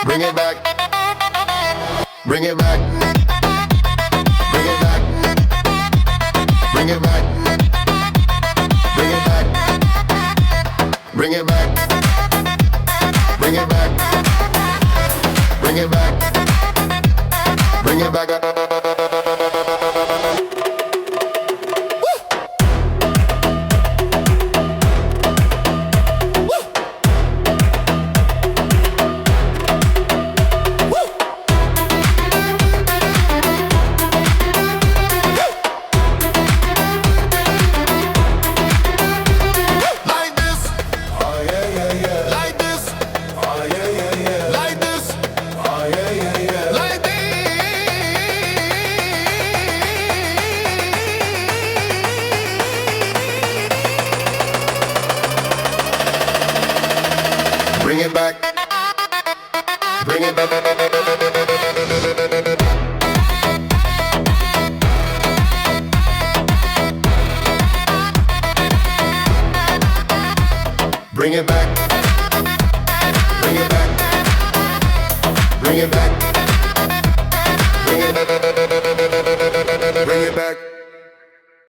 Bring it back. Bring it back. Bring it back. Bring it back. Bring it back. Bring it back. Bring it back. Bring it back. Bring it back. Bring it back. Bring it back. Bring it back. Bring it back. Bring it back.